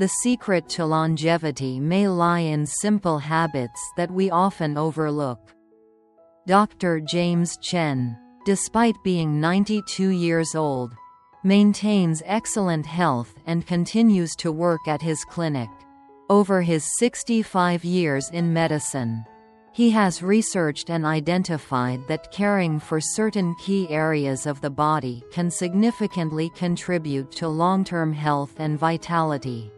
The secret to longevity may lie in simple habits that we often overlook. Dr. James Chen, despite being 92 years old, maintains excellent health and continues to work at his clinic. Over his 65 years in medicine, he has researched and identified that caring for certain key areas of the body can significantly contribute to long-term health and vitality.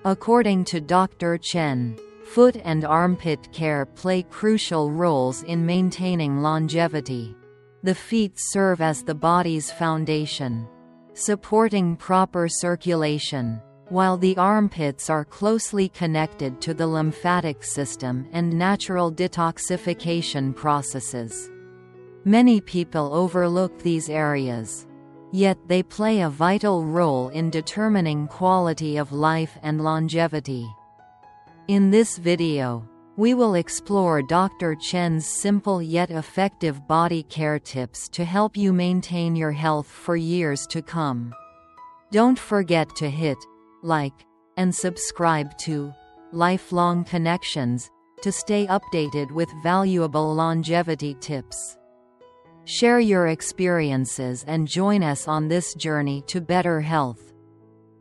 According to Dr. Chen, foot and armpit care play crucial roles in maintaining longevity. The feet serve as the body's foundation, supporting proper circulation, while the armpits are closely connected to the lymphatic system and natural detoxification processes. Many people overlook these areas, yet they play a vital role in determining quality of life and longevity. In this video, we will explore Dr. Chen's simple yet effective body care tips to help you maintain your health for years to come. Don't forget to hit like and subscribe to Lifelong Connections to stay updated with valuable longevity tips. Share your experiences and join us on this journey to better health.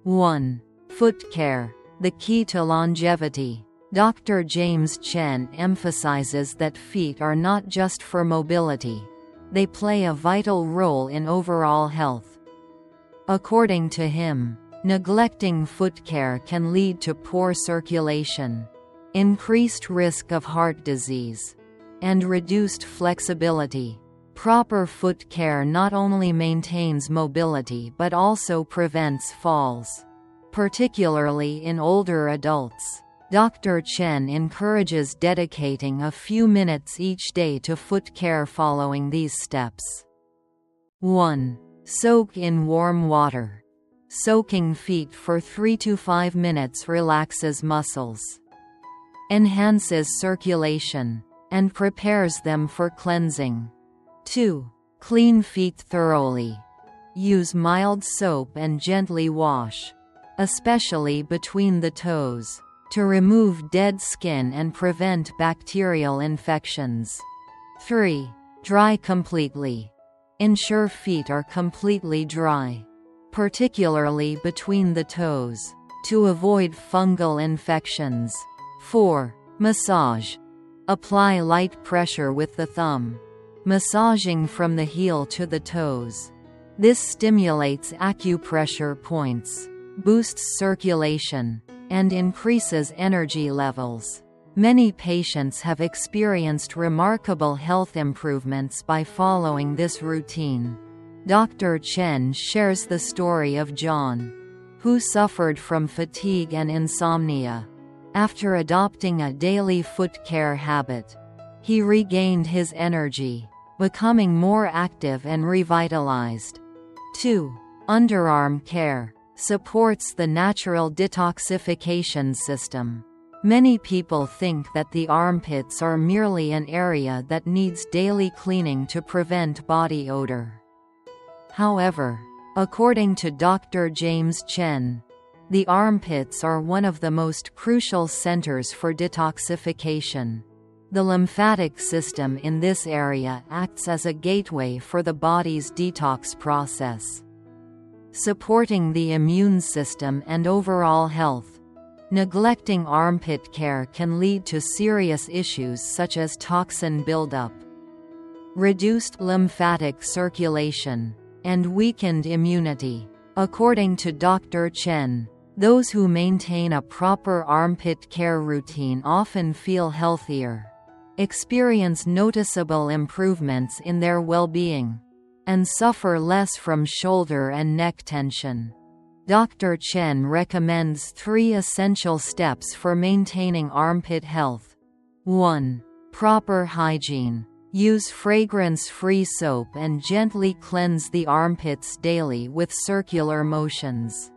1. Foot care, the key to longevity. Dr. James Chen emphasizes that feet are not just for mobility, they play a vital role in overall health. According to him, neglecting foot care can lead to poor circulation, increased risk of heart disease, and reduced flexibility. Proper foot care not only maintains mobility but also prevents falls, particularly in older adults. Dr. Chen encourages dedicating a few minutes each day to foot care following these steps. 1. Soak in warm water. Soaking feet for 3 to 5 minutes relaxes muscles, enhances circulation, and prepares them for cleansing. 2. Clean feet thoroughly. Use mild soap and gently wash, especially between the toes, to remove dead skin and prevent bacterial infections. 3. Dry completely. Ensure feet are completely dry, particularly between the toes, to avoid fungal infections. 4. Massage. Apply light pressure with the thumb, massaging from the heel to the toes. This stimulates acupressure points, boosts circulation, and increases energy levels. Many patients have experienced remarkable health improvements by following this routine. Dr. Chen shares the story of John, who suffered from fatigue and insomnia. After adopting a daily foot care habit, he regained his energy, becoming more active and revitalized. 2. Underarm care. Supports the natural detoxification system. Many people think that the armpits are merely an area that needs daily cleaning to prevent body odor. However, according to Dr. James Chen, the armpits are one of the most crucial centers for detoxification. The lymphatic system in this area acts as a gateway for the body's detox process, supporting the immune system and overall health. Neglecting armpit care can lead to serious issues such as toxin buildup, reduced lymphatic circulation, and weakened immunity. According to Dr. Chen, those who maintain a proper armpit care routine often feel healthier, experience noticeable improvements in their well-being, and suffer less from shoulder and neck tension. Dr. Chen recommends 3 essential steps for maintaining armpit health. 1. Proper hygiene. Use fragrance-free soap and gently cleanse the armpits daily with circular motions.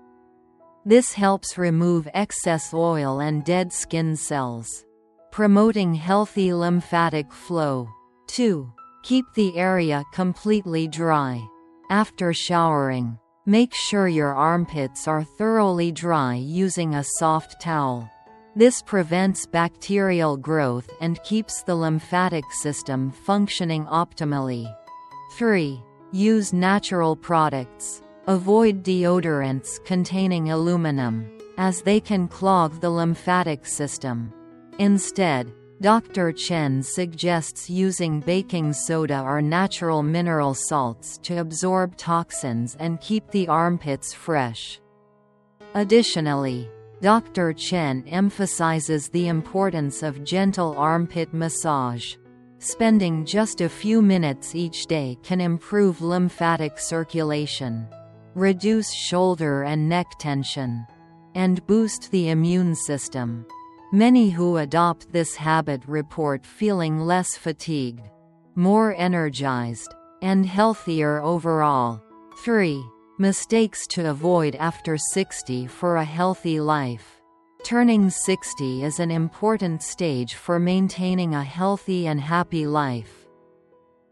This helps remove excess oil and dead skin cells, promoting healthy lymphatic flow. 2. Keep the area completely dry. After showering, Make sure your armpits are thoroughly dry using a soft towel. This prevents bacterial growth and keeps the lymphatic system functioning optimally. 3. Use natural products. Avoid deodorants containing aluminum, as they can clog the lymphatic system. Instead, Dr. Chen suggests using baking soda or natural mineral salts to absorb toxins and keep the armpits fresh. Additionally, Dr. Chen emphasizes the importance of gentle armpit massage. Spending just a few minutes each day can improve lymphatic circulation, reduce shoulder and neck tension, and boost the immune system. Many who adopt this habit report feeling less fatigued, more energized, and healthier overall. 3. Mistakes to avoid after 60 for a healthy life. Turning 60 is an important stage for maintaining a healthy and happy life.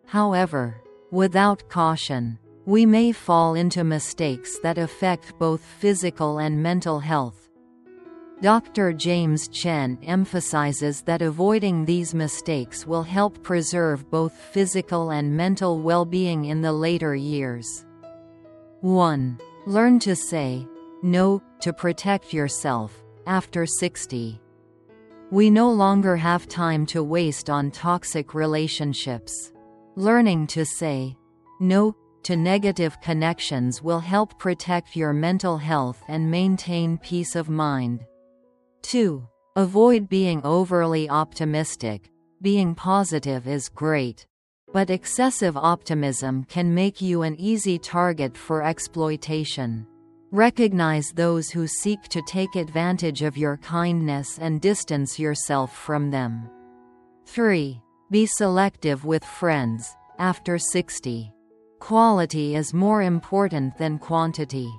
However, without caution, we may fall into mistakes that affect both physical and mental health. Dr. James Chen emphasizes that avoiding these mistakes will help preserve both physical and mental well-being in the later years. 1. Learn to say no to protect yourself after 60. We no longer have time to waste on toxic relationships. Learning to say no to negative connections will help protect your mental health and maintain peace of mind. 2. Avoid being overly optimistic. Being positive is great, but excessive optimism can make you an easy target for exploitation. Recognize those who seek to take advantage of your kindness and distance yourself from them. 3. Be selective with friends after 60. Quality is more important than quantity.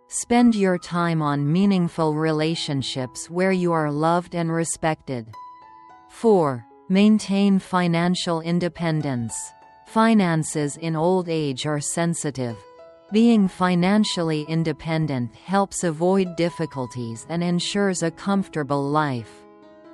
Spend your time on meaningful relationships where you are loved and respected. 4. Maintain financial independence. Finances in old age are sensitive. Being financially independent helps avoid difficulties and ensures a comfortable life.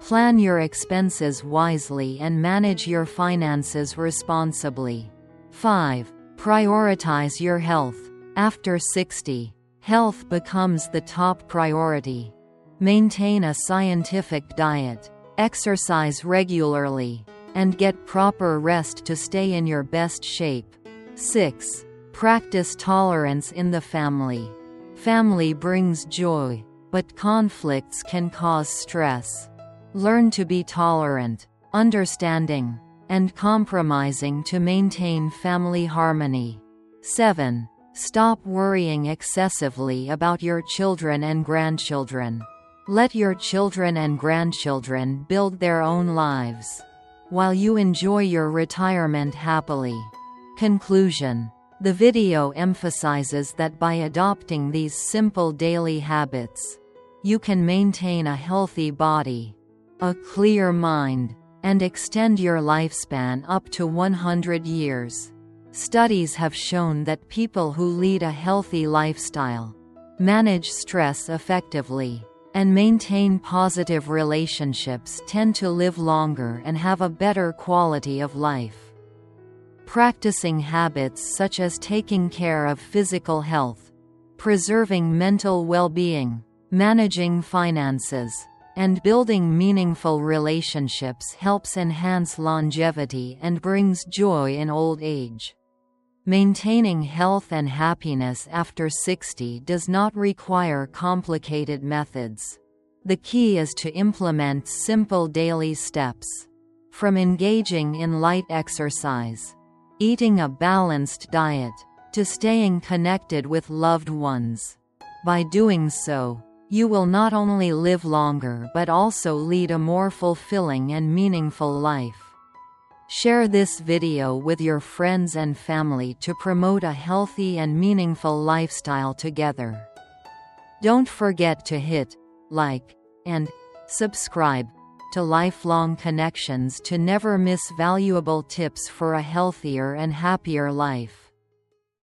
Plan your expenses wisely and manage your finances responsibly. 5. Prioritize your health. After 60, health becomes the top priority. Maintain a scientific diet, exercise regularly, and get proper rest to stay in your best shape. 6. Practice tolerance in the family. Family brings joy, but conflicts can cause stress. Learn to be tolerant, understanding, and compromising to maintain family harmony. 7. Stop worrying excessively about your children and grandchildren. Let your children and grandchildren build their own lives, while you enjoy your retirement happily. Conclusion. The video emphasizes that by adopting these simple daily habits, you can maintain a healthy body, a clear mind, and extend your lifespan up to 100 years. Studies have shown that people who lead a healthy lifestyle, manage stress effectively, and maintain positive relationships tend to live longer and have a better quality of life. Practicing habits such as taking care of physical health, preserving mental well-being, managing finances, and building meaningful relationships helps enhance longevity and brings joy in old age. Maintaining health and happiness after 60 does not require complicated methods. The key is to implement simple daily steps. From engaging in light exercise, eating a balanced diet, to staying connected with loved ones. By doing so, you will not only live longer but also lead a more fulfilling and meaningful life. Share this video with your friends and family to promote a healthy and meaningful lifestyle together. Don't forget to hit like and subscribe to Lifelong Connections to never miss valuable tips for a healthier and happier life.